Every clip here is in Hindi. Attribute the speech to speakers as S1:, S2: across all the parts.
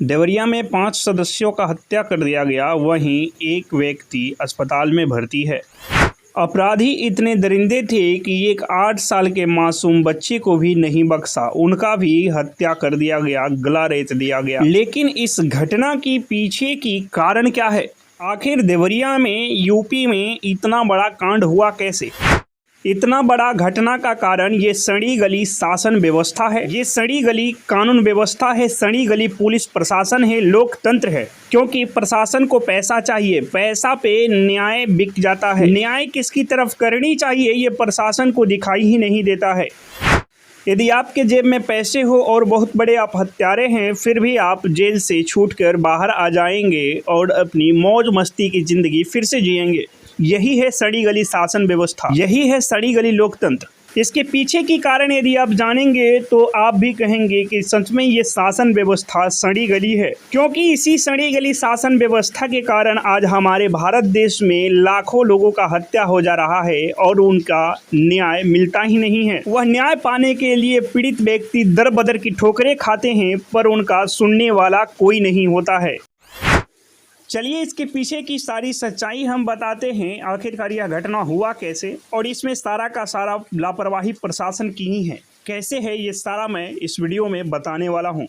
S1: देवरिया में 5 सदस्यों का हत्या कर दिया गया, वहीं एक व्यक्ति अस्पताल में भर्ती है। अपराधी इतने दरिंदे थे कि एक 8 साल के मासूम बच्चे को भी नहीं बख्शा, उनका भी हत्या कर दिया गया, गला रेत दिया गया। लेकिन इस घटना की पीछे की कारण क्या है? आखिर देवरिया में, यूपी में इतना बड़ा कांड हुआ कैसे? इतना बड़ा घटना का कारण ये सड़ी गली शासन व्यवस्था है, ये सड़ी गली कानून व्यवस्था है, सड़ी गली पुलिस प्रशासन है, लोकतंत्र है। क्योंकि प्रशासन को पैसा चाहिए, पैसा पे न्याय बिक जाता है। न्याय किसकी तरफ करनी चाहिए ये प्रशासन को दिखाई ही नहीं देता है। यदि आपके जेब में पैसे हो और बहुत बड़े आप हत्यारे हैं, फिर भी आप जेल से छूटकर बाहर आ जाएंगे और अपनी मौज मस्ती की जिंदगी फिर से जिएंगे। यही है सड़ी गली शासन व्यवस्था, यही है सड़ी गली लोकतंत्र। इसके पीछे की कारण यदि आप जानेंगे तो आप भी कहेंगे कि सच में ये शासन व्यवस्था सड़ी गली है। क्योंकि इसी सड़ी गली शासन व्यवस्था के कारण आज हमारे भारत देश में लाखों लोगों का हत्या हो जा रहा है और उनका न्याय मिलता ही नहीं है। वह न्याय पाने के लिए पीड़ित व्यक्ति दर बदर की ठोकरें खाते हैं, पर उनका सुनने वाला कोई नहीं होता है। चलिए इसके पीछे की सारी सच्चाई हम बताते हैं, आखिरकार यह घटना हुआ कैसे और इसमें सारा का सारा लापरवाही प्रशासन की ही है। कैसे है ये सारा मैं इस वीडियो में बताने वाला हूँ।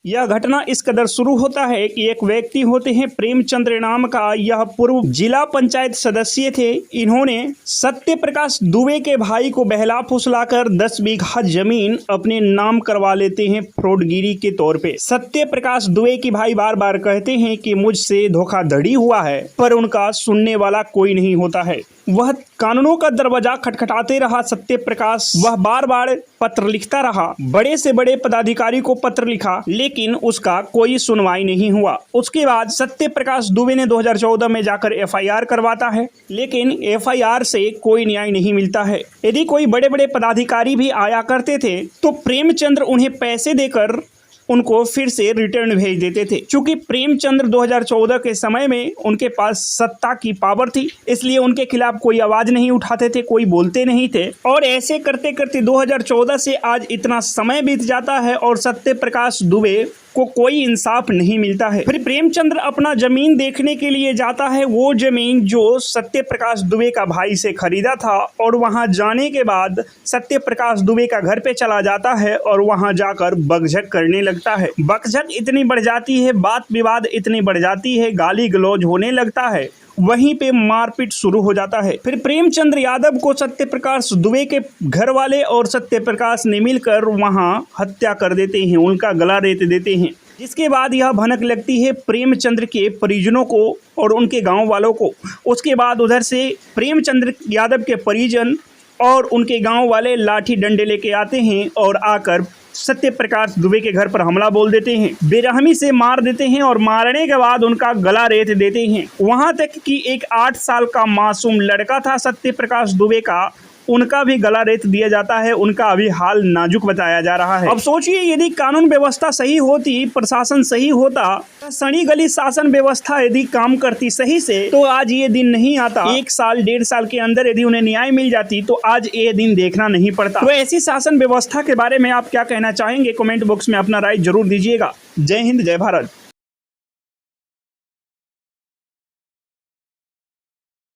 S1: यह घटना इस कदर शुरू होता है कि एक व्यक्ति होते हैं प्रेमचंद्र नाम का, यह पूर्व जिला पंचायत सदस्य थे। इन्होंने सत्य प्रकाश दुबे के भाई को बहला फुसलाकर 10 बीघा जमीन अपने नाम करवा लेते हैं फ्रॉडगिरी के तौर पे। सत्य प्रकाश दुबे के भाई बार बार कहते हैं कि मुझसे धोखाधड़ी हुआ है, पर उनका सुनने वाला कोई नहीं होता है। वह कानूनों का दरवाजा खटखटाते रहा सत्य प्रकाश, वह बार बार पत्र लिखता रहा, बड़े से बड़े पदाधिकारी को पत्र लिखा, लेकिन उसका कोई सुनवाई नहीं हुआ। उसके बाद सत्य प्रकाश दुबे ने 2014 में जाकर एफआईआर करवाता है, लेकिन एफआईआर से कोई न्याय नहीं मिलता है। यदि कोई बड़े बड़े पदाधिकारी भी आया करते थे तो प्रेमचंद्र उन्हें पैसे देकर उनको फिर से रिटर्न भेज देते थे। चूंकि प्रेमचंद्र 2014 के समय में उनके पास सत्ता की पावर थी, इसलिए उनके खिलाफ कोई आवाज नहीं उठाते थे, कोई बोलते नहीं थे। और ऐसे करते करते 2014 से आज इतना समय बीत जाता है और सत्य प्रकाश दुबे को कोई इंसाफ नहीं मिलता है। फिर प्रेमचंद्र अपना जमीन देखने के लिए जाता है, वो जमीन जो सत्य प्रकाश दुबे का भाई से खरीदा था, और वहां जाने के बाद सत्य प्रकाश दुबे का घर पे चला जाता है और वहां जाकर बकझक करने लगता है। बकझक इतनी बढ़ जाती है, बात विवाद इतनी बढ़ जाती है, गाली गलौज होने लगता है, वहीं पे मारपीट शुरू हो जाता है। फिर प्रेमचंद्र यादव को सत्य प्रकाश दुबे के घर वाले और सत्य प्रकाश ने मिलकर वहां हत्या कर देते हैं, उनका गला रेत देते हैं। जिसके बाद यह भनक लगती है प्रेमचंद्र के परिजनों को और उनके गांव वालों को। उसके बाद उधर से प्रेमचंद्र यादव के परिजन और उनके गांव वाले लाठी डंडे लेके आते हैं और आकर सत्य प्रकाश दुबे के घर पर हमला बोल देते हैं, बेरहमी से मार देते हैं और मारने के बाद उनका गला रेत देते हैं। वहां तक कि एक 8 साल का मासूम लड़का था सत्य प्रकाश दुबे का, उनका भी गला रेत दिया जाता है, उनका अभी हाल नाजुक बताया जा रहा है। अब सोचिए यदि कानून व्यवस्था सही होती, प्रशासन सही होता, सड़ी गली शासन व्यवस्था यदि काम करती सही से, तो आज ये दिन नहीं आता। 1 साल 1.5 साल के अंदर यदि उन्हें न्याय मिल जाती तो आज ये दिन देखना नहीं पड़ता। तो ऐसी शासन व्यवस्था के बारे में आप क्या कहना चाहेंगे? कमेंट बॉक्स में अपना राय जरूर दीजिएगा। जय हिंद, जय भारत।